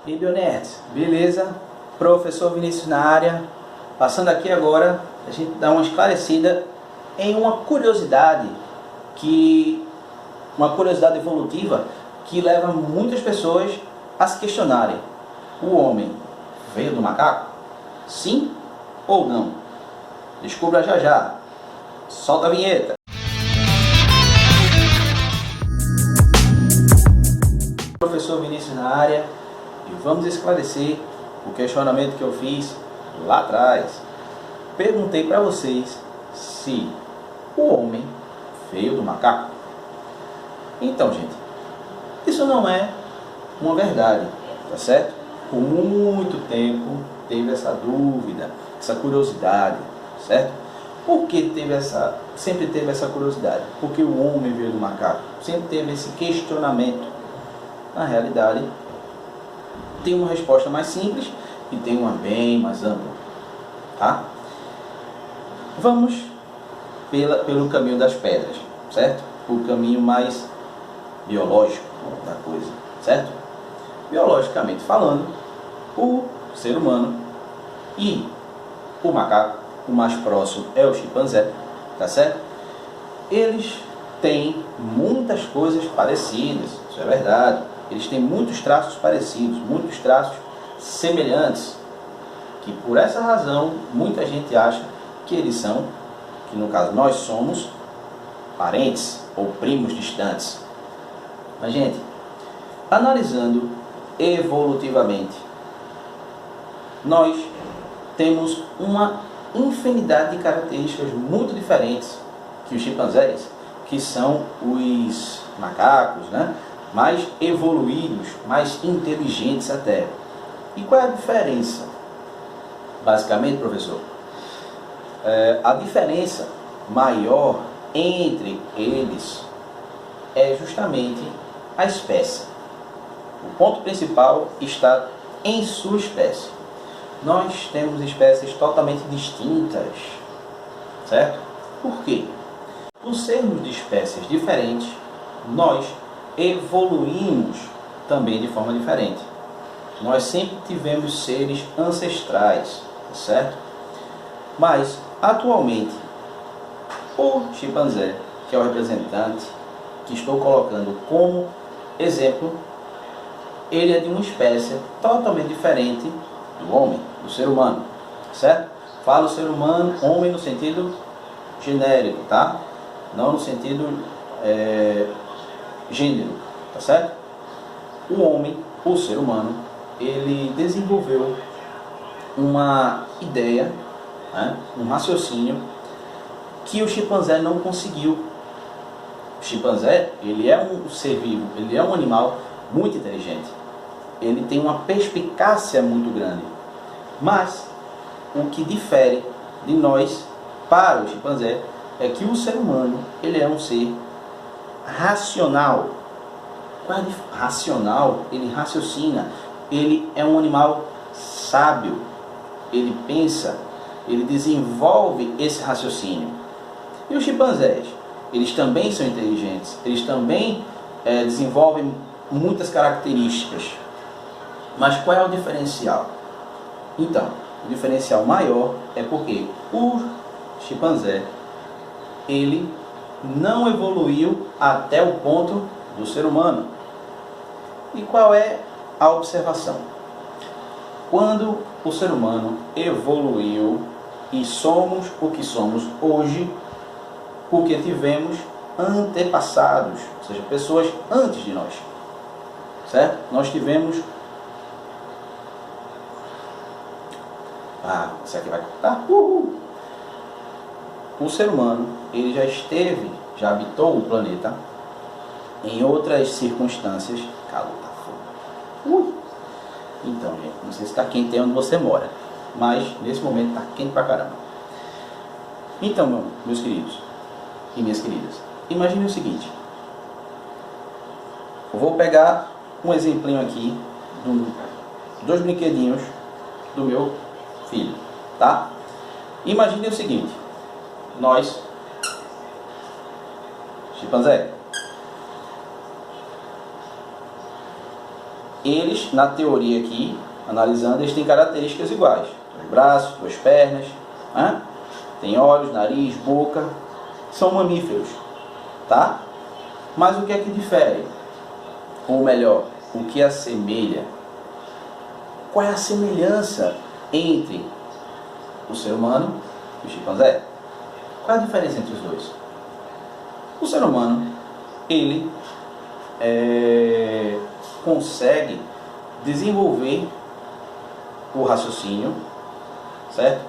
E Bionerds, beleza? Professor Vinícius na área. Passando aqui agora, a gente dá uma esclarecida em uma curiosidade evolutiva que leva muitas pessoas a se questionarem: o homem veio do macaco? Sim ou não? Descubra já já. Solta a vinheta. Professor Vinícius na área, e vamos esclarecer o questionamento que eu fiz lá atrás. Perguntei para vocês se o homem veio do macaco. Então, gente, isso não é uma verdade, tá certo? Por muito tempo teve essa dúvida, essa curiosidade, certo? Por que sempre teve essa curiosidade? Porque o homem veio do macaco. Sempre teve esse questionamento. Na realidade, tem uma resposta mais simples e tem uma bem mais ampla, tá? Vamos pelo caminho das pedras, certo? O caminho mais biológico da coisa, certo? Biologicamente falando, o ser humano e o macaco, o mais próximo é o chimpanzé, tá certo? Eles têm muitas coisas parecidas, isso é verdade. Eles têm muitos traços parecidos, muitos traços semelhantes, que por essa razão muita gente acha que eles são, que no caso nós somos, parentes ou primos distantes. Mas, gente, analisando evolutivamente, nós temos uma infinidade de características muito diferentes que os chimpanzés, que são os macacos, né? Mais evoluídos, mais inteligentes até. E qual é a diferença? Basicamente, professor, a diferença maior entre eles é justamente a espécie. O ponto principal está em sua espécie. Nós temos espécies totalmente distintas, certo? Por quê? Por sermos de espécies diferentes, nós evoluímos também de forma diferente. Nós sempre tivemos seres ancestrais, certo? Mas, atualmente, o chimpanzé, que é o representante que estou colocando como exemplo, ele é de uma espécie totalmente diferente do homem, do ser humano, certo? Falo ser humano, homem no sentido genérico, tá? Não no sentido gênero, tá certo? O homem, o ser humano, ele desenvolveu uma ideia, né, um raciocínio que o chimpanzé não conseguiu. O chimpanzé, ele é um ser vivo, ele é um animal muito inteligente. Ele tem uma perspicácia muito grande. Mas o que difere de nós para o chimpanzé é que o ser humano, ele é um ser racional. Racional, ele raciocina, ele é um animal sábio, ele pensa, ele desenvolve esse raciocínio. E os chimpanzés, eles também são inteligentes, eles também desenvolvem muitas características. Mas qual é o diferencial? Então, o diferencial maior é porque o chimpanzé, ele não evoluiu até o ponto do ser humano. E qual é a observação? Quando o ser humano evoluiu e somos o que somos hoje, porque tivemos antepassados, ou seja, pessoas antes de nós, certo? Nós tivemos... isso aqui vai cortar? O ser humano, ele já habitou o planeta em outras circunstâncias. Calor, tá fogo. Então, gente, não sei se está quente aí onde você mora, mas nesse momento está quente pra caramba. Então, meus queridos e minhas queridas, imagine o seguinte. Eu vou pegar um exemplinho aqui, dois brinquedinhos do meu filho, tá? Imagine o seguinte. Nós, chimpanzé, eles, na teoria aqui, analisando, eles têm características iguais. 2 braços, 2 pernas, né? Tem olhos, nariz, boca. São mamíferos, tá? Mas o que é que difere? Ou melhor, o que assemelha? Qual é a semelhança entre o ser humano e o chimpanzé? Qual é a diferença entre os dois? O ser humano, ele consegue desenvolver o raciocínio, certo?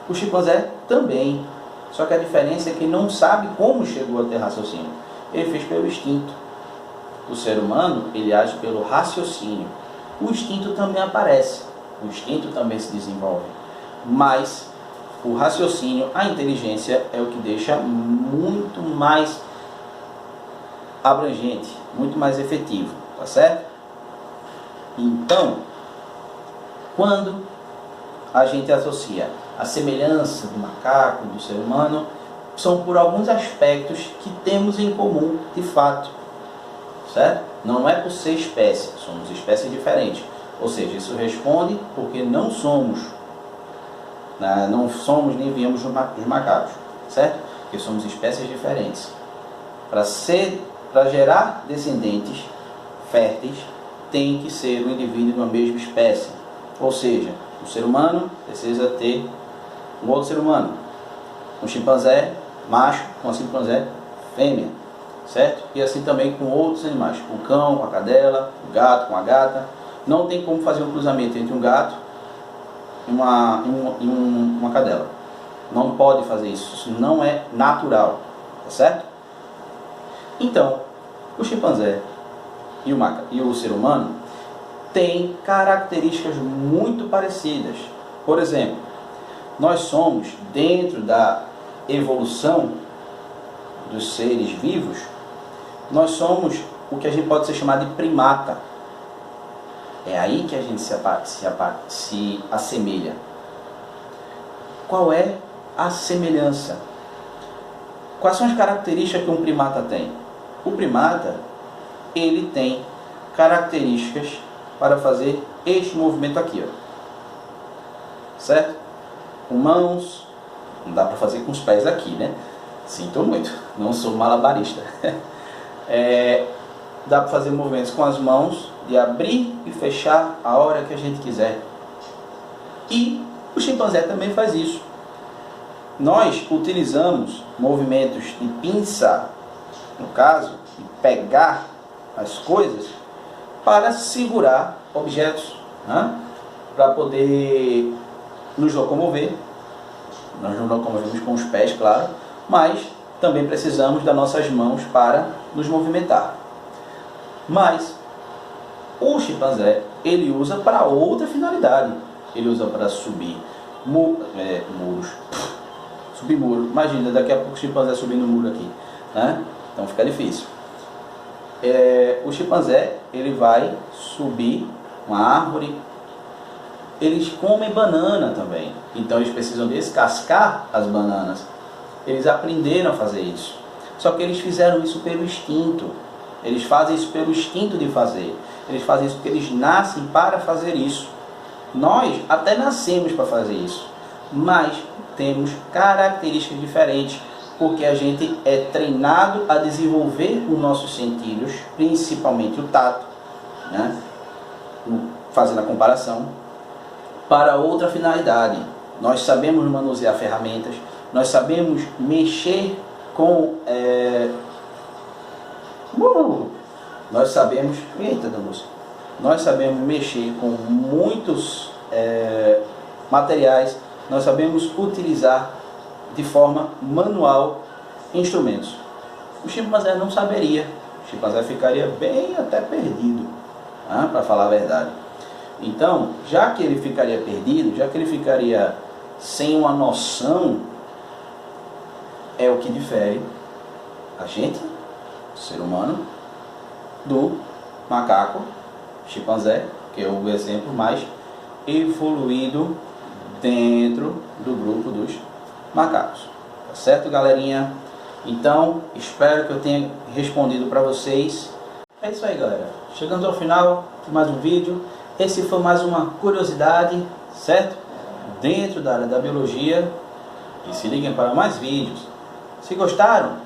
O chimpanzé também, só que a diferença é que não sabe como chegou a ter raciocínio. Ele fez pelo instinto. O ser humano, ele age pelo raciocínio. O instinto também aparece, o instinto também se desenvolve, mas o raciocínio, a inteligência é o que deixa muito mais abrangente, muito mais efetivo, tá certo? Então, quando a gente associa a semelhança do macaco, do ser humano, são por alguns aspectos que temos em comum de fato, certo? Não é por ser espécie, somos espécies diferentes. Ou seja, isso responde porque não somos nem viemos dos macacos, certo? Porque somos espécies diferentes. Para gerar descendentes férteis, tem que ser o indivíduo de uma mesma espécie. Ou seja, o ser humano precisa ter um outro ser humano, um chimpanzé macho com um chimpanzé fêmea, certo? E assim também com outros animais, o cão com a cadela, o gato com a gata. Não tem como fazer um cruzamento entre um gato e uma cadela. Não pode fazer isso, isso não é natural, tá certo? Então, o chimpanzé e o ser humano têm características muito parecidas. Por exemplo, nós somos, dentro da evolução dos seres vivos, nós somos o que a gente pode ser chamado de primata. É aí que a gente se assemelha. Qual é a semelhança? Quais são as características que um primata tem? O primata, ele tem características para fazer este movimento aqui, ó. Certo? Com mãos, não dá para fazer com os pés aqui, né? Sinto muito, não sou malabarista. Dá para fazer movimentos com as mãos, de abrir e fechar a hora que a gente quiser. E o chimpanzé também faz isso. Nós utilizamos movimentos de pinça, no caso, de pegar as coisas, para segurar objetos, né? Para poder nos locomover. Nós nos locomovemos com os pés, claro, mas também precisamos das nossas mãos para nos movimentar. Mas o chimpanzé, ele usa para outra finalidade. Ele usa para subir muros. Subir muro. Imagina, daqui a pouco o chimpanzé subindo o muro aqui, né? Então fica difícil. O chimpanzé, ele vai subir uma árvore. Eles comem banana também. Então eles precisam descascar as bananas. Eles aprenderam a fazer isso. Só que eles fizeram isso pelo instinto. Eles fazem isso pelo instinto de fazer. Eles fazem isso porque eles nascem para fazer isso. Nós até nascemos para fazer isso, mas temos características diferentes, porque a gente é treinado a desenvolver os nossos sentidos, principalmente o tato, né? Fazendo a comparação, para outra finalidade. Nós sabemos manusear ferramentas, nós sabemos mexer com... Nós sabemos... Eita, Danusa! Nós sabemos mexer com muitos materiais, nós sabemos utilizar de forma manual instrumentos. O chimpanzé não saberia, o chimpanzé ficaria bem até perdido, né, para falar a verdade. Então, já que ele ficaria perdido, já que ele ficaria sem uma noção, é o que difere a gente, o ser humano, do macaco, chimpanzé, que é o exemplo mais evoluído dentro do grupo dos macacos. Tá certo, galerinha? Então, espero que eu tenha respondido para vocês. É isso aí, galera. chegamos ao final de mais um vídeo. Esse foi mais uma curiosidade, certo? Dentro da área da biologia. E se liguem para mais vídeos. Se gostaram,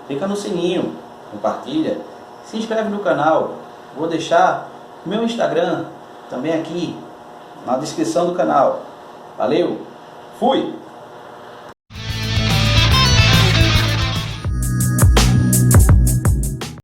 clica no sininho, compartilha, se inscreve no canal. Vou deixar meu Instagram também aqui na descrição do canal. Valeu, fui!